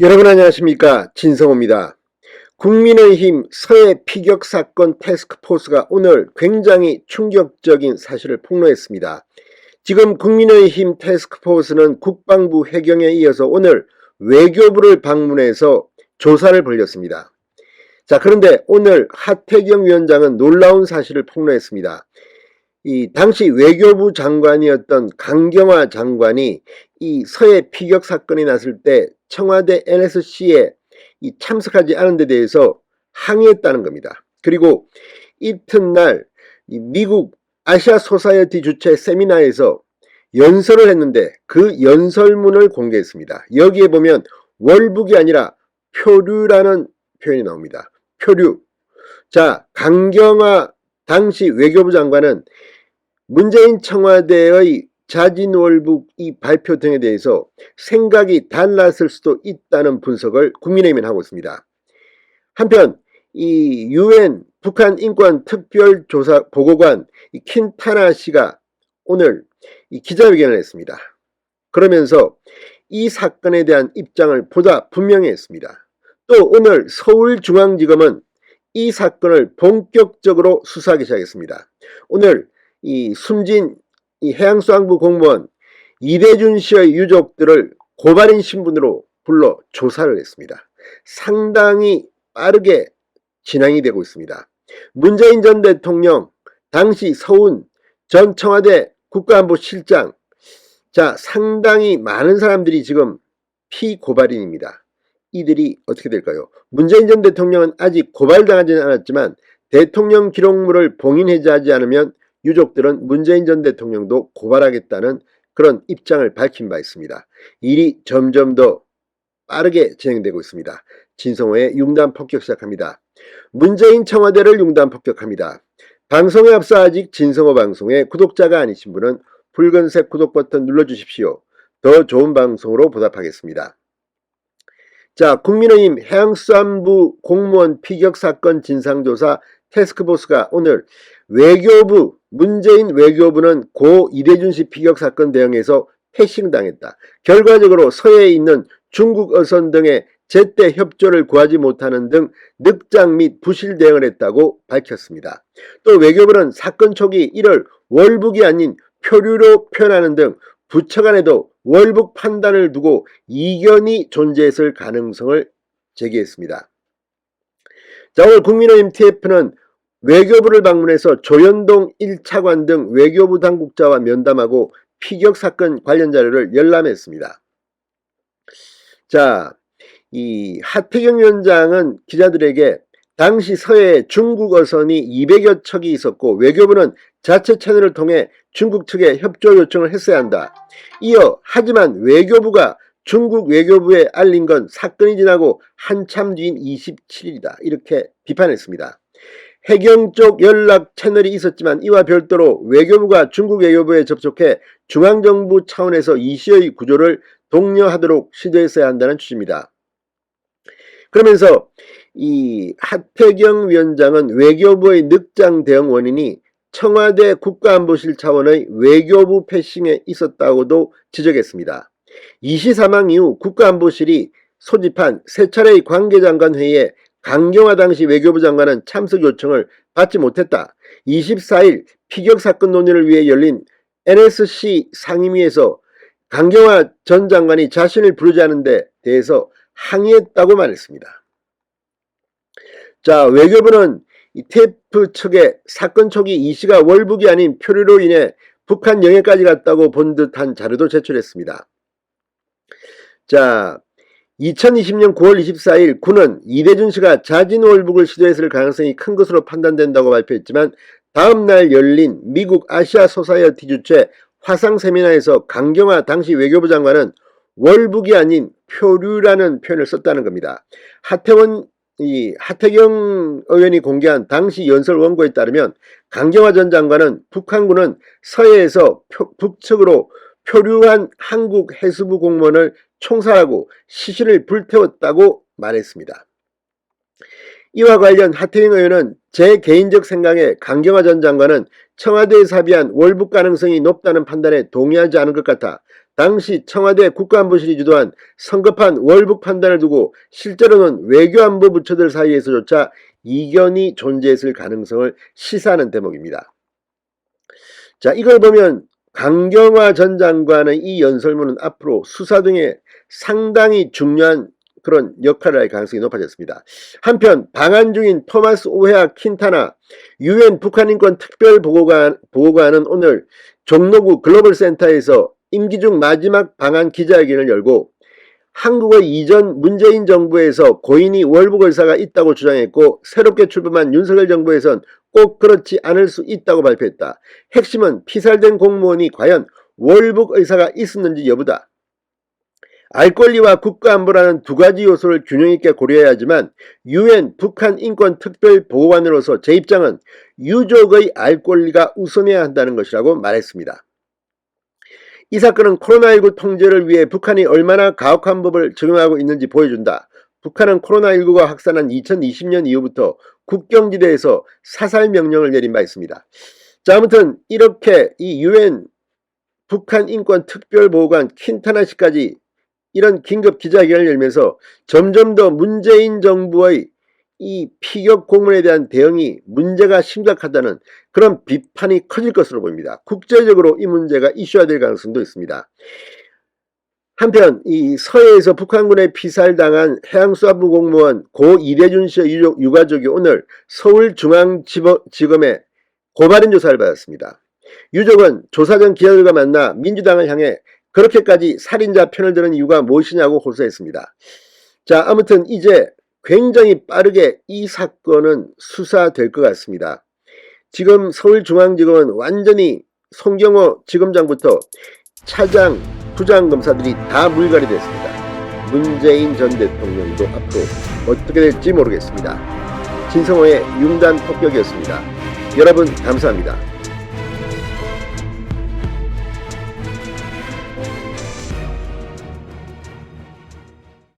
여러분 안녕하십니까, 진성호입니다. 국민의힘 서해 피격 사건 태스크포스가 오늘 굉장히 충격적인 사실을 폭로했습니다. 지금 국민의힘 태스크포스는 국방부 해경에 이어서 오늘 외교부를 방문해서 조사를 벌였습니다. 자, 그런데 오늘 하태경 위원장은 놀라운 사실을 폭로했습니다. 이 당시 외교부 장관이었던 강경화 장관이 이 서해 피격 사건이 났을 때 청와대 NSC에 참석하지 않은 데 대해서 항의했다는 겁니다. 그리고 이튿날 미국 아시아 소사이어티 주최 세미나에서 연설을 했는데 그 연설문을 공개했습니다. 여기에 보면 월북이 아니라 표류라는 표현이 나옵니다. 표류. 자, 강경화 당시 외교부 장관은 문재인 청와대의 자진월북 이 발표 등에 대해서 생각이 달랐을 수도 있다는 분석을 국민의힘은 하고 있습니다. 한편 이 UN 북한 인권 특별조사 보고관 킨타나 씨가 오늘 기자회견을 했습니다. 그러면서 이 사건에 대한 입장을 보다 분명히 했습니다. 또 오늘 서울중앙지검은 이 사건을 본격적으로 수사하기 시작했습니다. 오늘 이 숨진 이 해양수산부 공무원 이대준 씨의 유족들을 고발인 신분으로 불러 조사를 했습니다. 상당히 빠르게 진행이 되고 있습니다. 문재인 전 대통령 당시 서훈 전 청와대 국가안보실장, 자, 상당히 많은 사람들이 지금 피고발인입니다. 이들이 어떻게 될까요? 문재인 전 대통령은 아직 고발당하지는 않았지만 대통령 기록물을 봉인해제하지 않으면 유족들은 문재인 전 대통령도 고발하겠다는 그런 입장을 밝힌 바 있습니다. 일이 점점 더 빠르게 진행되고 있습니다. 진성호의 융단 폭격 시작합니다. 문재인 청와대를 융단 폭격합니다. 방송에 앞서 아직 진성호 방송의 구독자가 아니신 분은 붉은색 구독 버튼 눌러주십시오. 더 좋은 방송으로 보답하겠습니다. 자, 국민의힘 해양수산부 공무원 피격 사건 진상조사 태스크포스가 오늘 외교부, 문재인 외교부는 고 이대준 씨 피격 사건 대응에서 패싱당했다. 결과적으로 서해에 있는 중국 어선 등의 제때 협조를 구하지 못하는 등 늑장 및 부실 대응을 했다고 밝혔습니다. 또 외교부는 사건 초기 이를 월북이 아닌 표류로 표현하는 등 부처 간에도 월북 판단을 두고 이견이 존재했을 가능성을 제기했습니다. 자, 오늘 국민의힘 TF는 외교부를 방문해서 조현동 1차관 등 외교부 당국자와 면담하고 피격 사건 관련 자료를 열람했습니다. 자, 이 하태경 위원장은 기자들에게 당시 서해에 중국 어선이 200여 척이 있었고 외교부는 자체 채널을 통해 중국 측에 협조 요청을 했어야 한다. 이어 하지만 외교부가 중국 외교부에 알린 건 사건이 지나고 한참 뒤인 27일이다. 이렇게 비판했습니다. 해경 쪽 연락 채널이 있었지만 이와 별도로 외교부가 중국 외교부에 접촉해 중앙정부 차원에서 이시의 구조를 독려하도록 시도했어야 한다는 취지입니다. 그러면서 이 하태경 위원장은 외교부의 늑장 대응 원인이 청와대 국가안보실 차원의 외교부 패싱에 있었다고도 지적했습니다. 이시 사망 이후 국가안보실이 소집한 세 차례의 관계장관 회의에 강경화 당시 외교부 장관은 참석 요청을 받지 못했다. 24일 피격 사건 논의를 위해 열린 NSC 상임위에서 강경화 전 장관이 자신을 부르지 않은 데 대해서 항의했다고 말했습니다. 자, 외교부는 이 TF 측에 사건 초기 이 씨가 월북이 아닌 표류로 인해 북한 영해까지 갔다고 본 듯한 자료도 제출했습니다. 자, 2020년 9월 24일 군은 이대준 씨가 자진월북을 시도했을 가능성이 큰 것으로 판단된다고 발표했지만 다음날 열린 미국 아시아 소사이어티 주최 화상 세미나에서 강경화 당시 외교부 장관은 월북이 아닌 표류라는 표현을 썼다는 겁니다. 하태경 의원이 공개한 당시 연설 원고에 따르면 강경화 전 장관은 북한군은 서해에서 북측으로 표류한 한국 해수부 공무원을 총살하고 시신을 불태웠다고 말했습니다. 이와 관련 하태경 의원은 제 개인적 생각에 강경화 전 장관은 청와대에 삽입한 월북 가능성이 높다는 판단에 동의하지 않은 것 같아 당시 청와대 국가안보실이 주도한 성급한 월북 판단을 두고 실제로는 외교안보 부처들 사이에서조차 이견이 존재했을 가능성을 시사하는 대목입니다. 자, 이걸 보면 강경화 전 장관의 이 연설문은 앞으로 수사 등에 상당히 중요한 그런 역할을 할 가능성이 높아졌습니다. 한편 방한 중인 토마스 오헤아 킨타나 유엔 북한인권 특별보고관은 오늘 종로구 글로벌센터에서 임기 중 마지막 방한 기자회견을 열고 한국의 이전 문재인 정부에서 고인이 월북 의사가 있다고 주장했고 새롭게 출범한 윤석열 정부에선 꼭 그렇지 않을 수 있다고 발표했다. 핵심은 피살된 공무원이 과연 월북 의사가 있었는지 여부다. 알 권리와 국가안보라는 두 가지 요소를 균형 있게 고려해야 하지만 유엔 북한 인권 특별보고관으로서 제 입장은 유족의 알 권리가 우선해야 한다는 것이라고 말했습니다. 이 사건은 코로나19 통제를 위해 북한이 얼마나 가혹한 법을 적용하고 있는지 보여준다. 북한은 코로나19가 확산한 2020년 이후부터 국경지대에서 사살 명령을 내린 바 있습니다. 자, 아무튼 이렇게 이 유엔 북한 인권 특별보고관 킨타나 씨까지 이런 긴급 기자회견을 열면서 점점 더 문재인 정부의 이 피격 공문에 대한 대응이 문제가 심각하다는 그런 비판이 커질 것으로 보입니다. 국제적으로 이 문제가 이슈화될 가능성도 있습니다. 한편 이 서해에서 북한군에 피살당한 해양수사부 공무원 고 이대준 씨의 유가족이 오늘 서울중앙지검에 고발인 조사를 받았습니다. 유족은 조사 전 기자들과 만나 민주당을 향해 그렇게까지 살인자 편을 드는 이유가 무엇이냐고 호소했습니다. 자, 아무튼 이제 굉장히 빠르게 이 사건은 수사될 것 같습니다. 지금 서울중앙지검은 완전히 송경호 지검장부터 차장, 부장검사들이 다 물갈이 됐습니다. 문재인 전 대통령도 앞으로 어떻게 될지 모르겠습니다. 진성호의 융단 폭격이었습니다. 여러분 감사합니다.